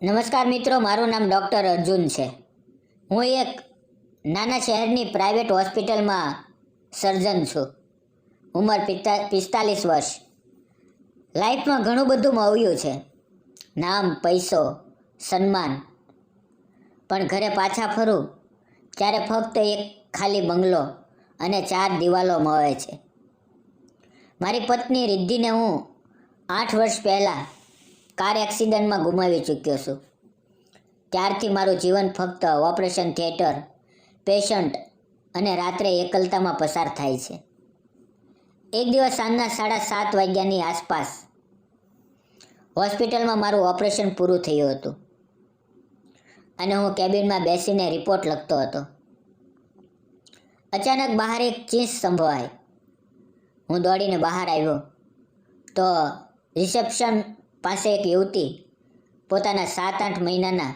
નમસ્કાર મિત્રો, મારું નામ ડૉક્ટર અર્જુન છે. હું એક નાના શહેરની પ્રાઇવેટ હોસ્પિટલમાં સર્જન છું. ઉંમર 45 વર્ષ. લાઈફમાં ઘણું બધું મળ્યું છે, નામ, પૈસો, સન્માન. પણ ઘરે પાછા ફરું ત્યારે ફક્ત એક ખાલી બંગલો અને 4 દિવાલો મળે છે. મારી પત્ની રિદ્ધિને હું 8 વર્ષ પહેલાં કાર એક્સિડન્ટમાં ગુમાવી ચૂક્યો છું. ત્યારથી મારું જીવન ફક્ત ઓપરેશન થિયેટર, પેશન્ટ અને રાત્રે એકલતામાં પસાર થાય છે. એક દિવસ સાંજના 7:30 વાગ્યાની આસપાસ હોસ્પિટલમાં મારું ઓપરેશન પૂરું થયું હતું અને હું કેબિનમાં બેસીને રિપોર્ટ લખતો હતો. અચાનક બહાર એક ચીસ સંભળાઈ. હું દોડીને બહાર આવ્યો તો રિસેપ્શન પાસે એક યુવતી પોતાના 7-8 મહિનાના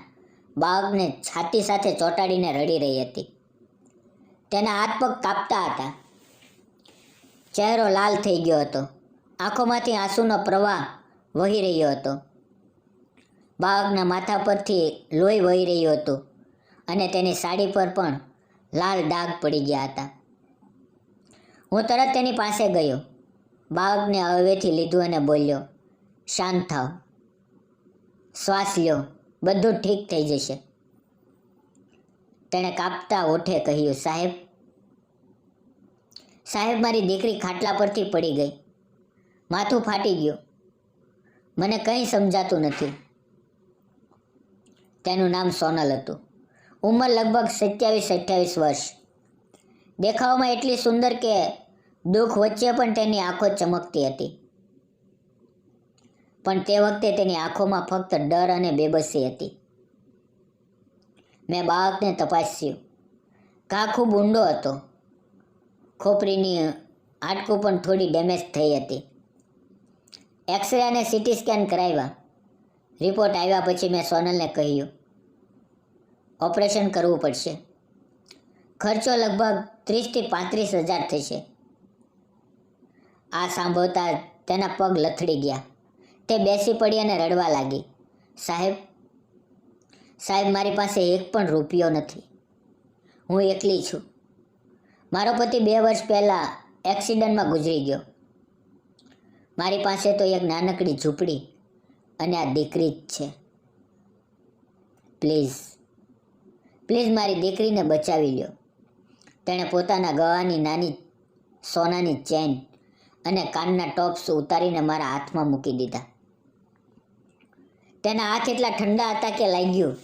બાળકને છાતી સાથે ચોંટાડીને રડી રહી હતી. તેના હાથ પગ કાપતા હતા. ચહેરો લાલ થઈ ગયો હતો. આંખોમાંથી આંસુનો પ્રવાહ વહી રહ્યો હતો. બાળકના માથા પરથી લોહી વહી રહ્યું હતું અને તેની સાડી પર પણ લાલ ડાઘ પડી ગયા હતા. હું તરત તેની પાસે ગયો. બાળકને હવેથી લીધું અને બોલ્યો, શાંત થાવ, શ્વાસ લ્યો, બધું ઠીક થઈ જશે. તેણે કાપતા ઓઠે કહ્યું, સાહેબ, મારી દીકરી ખાટલા પરથી પડી ગઈ. માથું ફાટી ગયું. મને કંઈ સમજાતું નથી. તેનું નામ સોનલ હતું. ઉંમર લગભગ 27-28 વર્ષ. દેખાવમાં એટલી સુંદર કે દુઃખ વચ્ચે પણ તેની આંખો ચમકતી હતી. પણ તે વખતે તેની આંખોમાં ફક્ત ડર અને બેબસી હતી. મેં બાળકને તપાસ્યું. ઘા ખૂબ ઊંડો હતો. ખોપરીની હાડકું પણ થોડી ડેમેજ થઈ હતી. એક્સરે અને સીટી સ્કેન કરાવ્યા. રિપોર્ટ આવ્યા પછી મેં સોનલને કહ્યું, ઓપરેશન કરવું પડશે. ખર્ચો લગભગ 30-35 હજાર થશે. આ સાંભળતા તેના પગ લથડી ગયા. તે બેસી પડી અને રડવા લાગી. સાહેબ, મારી પાસે એક પણ રૂપિયો નથી. હું એકલી છું. મારો પતિ 2 વર્ષ પહેલાં એક્સિડન્ટમાં ગુજરી ગયો. મારી પાસે તો એક નાનકડી ઝૂંપડી અને આ દીકરી જ છે. પ્લીઝ મારી દીકરીને બચાવી લ્યો. તેણે પોતાના ગળાની નાની સોનાની ચેન અને કાનના ટોપ્સ ઉતારીને મારા હાથમાં મૂકી દીધા. તેના હાથ એટલા ઠંડા હતા કે લાગ્યું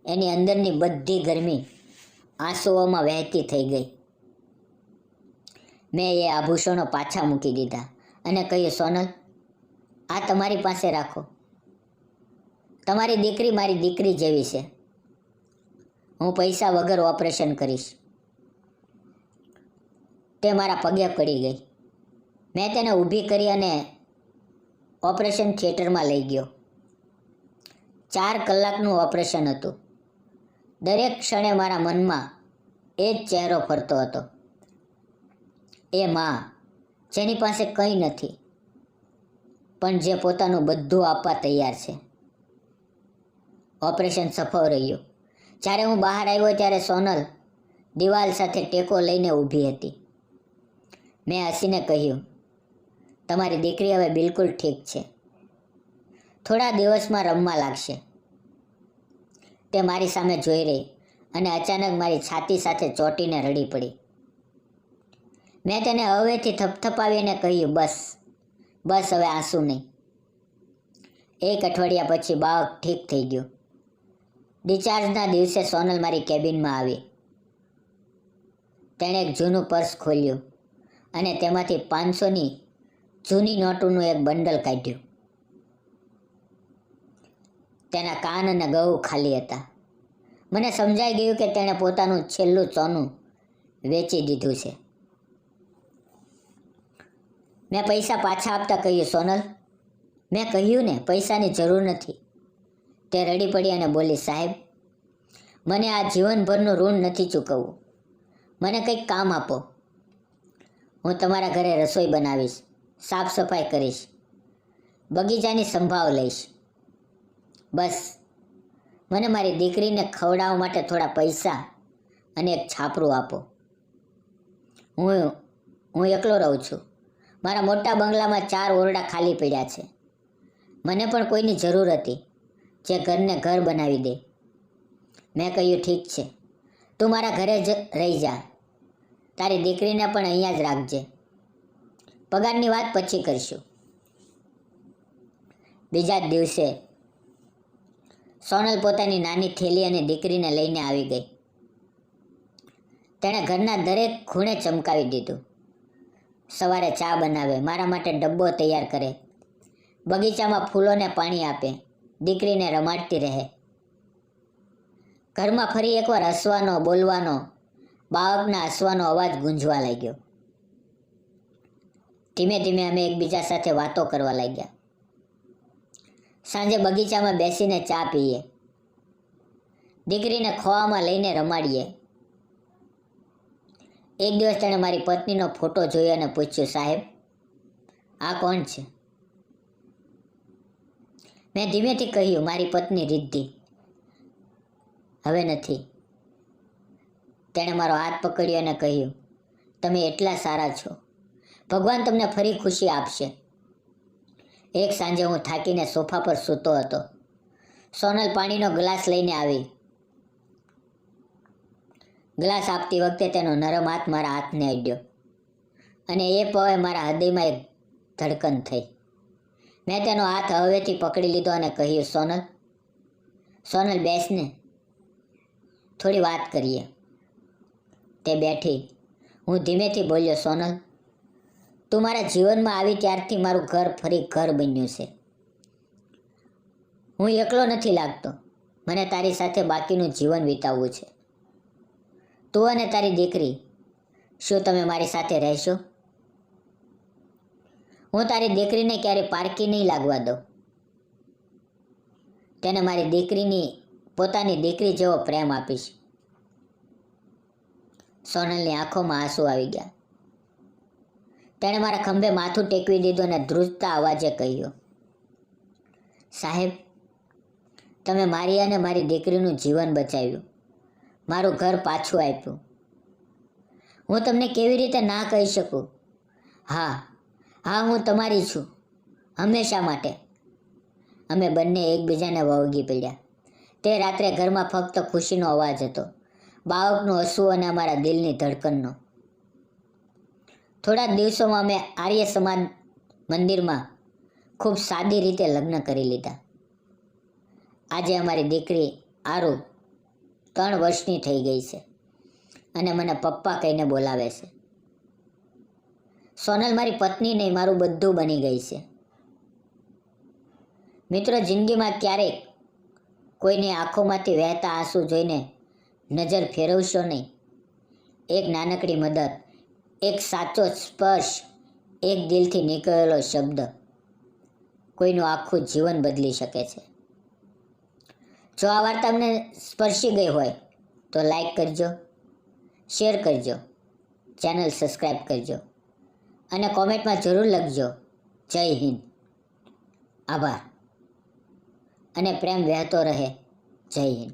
એની અંદરની બધી ગરમી આંસુઓમાં વહેતી થઈ ગઈ. મેં એ આભૂષણો પાછા મૂકી દીધા અને કહ્યું, સોનલ, આ તમારી પાસે રાખો. તમારી દીકરી મારી દીકરી જેવી છે. હું પૈસા વગર ઓપરેશન કરીશ. તે મારા પગે પડી ગઈ. મેં તેને ઊભી કરી અને ઓપરેશન થિયેટરમાં લઈ ગયો. 4 કલાકનું ઓપરેશન હતું. દરેક ક્ષણે મારા મનમાં એ જ ચહેરો ફરતો હતો. એ માં જેની પાસે કંઈ નથી પણ જે પોતાનું બધું આપવા તૈયાર છે. ઓપરેશન સફળ રહ્યું. જ્યારે હું બહાર આવ્યો ત્યારે સોનલ દિવાલ સાથે ટેકો લઈને ઊભી હતી. મેં હસીને કહ્યું, તમારી દીકરી હવે બિલકુલ ઠીક છે. થોડા દિવસમાં રમવા લાગશે. તે મારી સામે જોઈ રહી અને અચાનક મારી છાતી સાથે ચોંટીને રડી પડી. મેં તેને હવેથી થપથપાવીને કહ્યું, બસ હવે આંસુ નહીં. 1 અઠવાડિયા પછી બાળક ઠીક થઈ ગયું. ડિસ્ચાર્જના દિવસે સોનલ મારી કેબિનમાં આવી. તેણે એક જૂનું પર્સ ખોલ્યું અને તેમાંથી 500ની જૂની નોટોનું એક બંડલ કાઢ્યું. તેના કાન અને ગળું ખાલી હતા. મને સમજાઈ ગયું કે તેણે પોતાનું છેલ્લું સોનું વેચી દીધું છે. મેં પૈસા પાછા આપતા કહ્યું, સોનલ, મેં કહ્યું ને, પૈસાની જરૂર નથી. તે રડી પડી અને બોલી, સાહેબ, મને આ જીવનભરનું ઋણ નથી ચૂકવવું. મને કંઈક કામ આપો. હું તમારા ઘરે રસોઈ બનાવીશ, સાફ સફાઈ કરીશ, બગીચાની સંભાળ લઈશ. બસ મને મારી દીકરીને ખવડાવવા માટે થોડા પૈસા અને એક છાપરું આપો. હું એકલો રહું છું. મારા મોટા બંગલામાં 4 ઓરડા ખાલી પડ્યા છે. મને પણ કોઈની જરૂર હતી જે ઘરને ઘર બનાવી દે. મેં કહ્યું, ઠીક છે, તું મારા ઘરે જ રહી જા. તારી દીકરીને પણ અહીંયા જ રાખજે. પગારની વાત પછી કરશું. બીજા જ દિવસે સોનલ પોતાની નાની થેલી અને દીકરીને લઈને આવી ગઈ. તેણે ઘરના દરેક ખૂણે ચમકાવી દીધું. સવારે ચા બનાવે, મારા માટે ડબ્બો તૈયાર કરે, બગીચામાં ફૂલોને પાણી આપે, દીકરીને રમાડતી રહે. ઘરમાં ફરી એકવાર હસવાનો, બોલવાનો, બાળકના હસવાનો અવાજ ગુંજવા લાગ્યો. ધીમે ધીમે અમે એકબીજા સાથે વાતો કરવા લાગ્યા. સાંજે બગીચામાં બેસીને ચા પીએ, દીકરીને ખોળામાં લઈને રમાડીએ. એક દિવસ તેણે મારી પત્નીનો ફોટો જોયો અને પૂછ્યું, સાહેબ, આ કોણ છે? મેં ધીમેથી કહ્યું, મારી પત્ની રિદ્ધિ. હવે નથી. તેણે મારો હાથ પકડ્યો અને કહ્યું, તમે એટલા સારા છો. ભગવાન તમને ફરી ખુશી આપશે. એક સાંજે હું થાકીને સોફા પર સૂતો હતો. સોનલ પાણીનો ગ્લાસ લઈને આવી. ગ્લાસ આપતી વખતે તેનો નરમ હાથ મારા હાથને અડ્યો અને એ પળે મારા હૃદયમાં એક ધડકન થઈ. મેં તેનો હાથ હવેથી પકડી લીધો અને કહ્યું, સોનલ બેસને, થોડી વાત કરીએ. તે બેઠી. હું ધીમેથી બોલ્યો, સોનલ, તું મારા જીવનમાં આવી ત્યારથી મારું ઘર ફરી ઘર બન્યું છે. હું એકલો નથી લાગતો. મને તારી સાથે બાકીનું જીવન વિતાવવું છે. તું અને તારી દીકરી, શું તમે મારી સાથે રહેશો? હું તારી દીકરીને ક્યારે પારકી નહીં લાગવા દઉં. તેને મારી પોતાની દીકરી જેવો પ્રેમ આપીશ. સોનલની આંખોમાં આંસુ આવી ગયા. તેણે મારા ખંભે માથું ટેકવી દીધું અને ધ્રુજતા અવાજે કહ્યું, સાહેબ, તમે મારી અને મારી દીકરીનું જીવન બચાવ્યું, મારું ઘર પાછું આપ્યું. હું તમને કેવી રીતે ના કહી શકું? હા, હું તમારી છું, હંમેશા માટે. અમે બંને એકબીજાને વળગી પડ્યા. તે રાત્રે ઘરમાં ફક્ત ખુશીનો અવાજ હતો, બાળકનું હસવું અને અમારા દિલની ધડકનનો. થોડા દિવસોમાં અમે આર્ય સમાજ મંદિરમાં ખૂબ સાદી રીતે લગ્ન કરી લીધા. આજે અમારી દીકરી આરુ 3 વર્ષની થઈ ગઈ છે અને મને પપ્પા કહીને બોલાવે છે. સોનલ મારી પત્ની નહીં, મારું બધું બની ગઈ છે. મિત્રો, જિંદગીમાં ક્યારેક કોઈની આંખોમાંથી વહેતા આંસુ જોઈને નજર ફેરવશો નહીં. એક નાનકડી મદદ, એક સાચો સ્પર્શ, એક દિલથી નીકળેલો શબ્દ કોઈનું આખું જીવન બદલી શકે છે. જો આ વાર્તા તમને સ્પર્શી ગઈ હોય તો લાઈક કરજો, શેર કરજો, ચેનલ સબસ્ક્રાઈબ કરજો અને કોમેન્ટમાં જરૂર લખજો, જય હિન્દ. આભાર અને પ્રેમ વહેતો રહે. જય હિન્દ.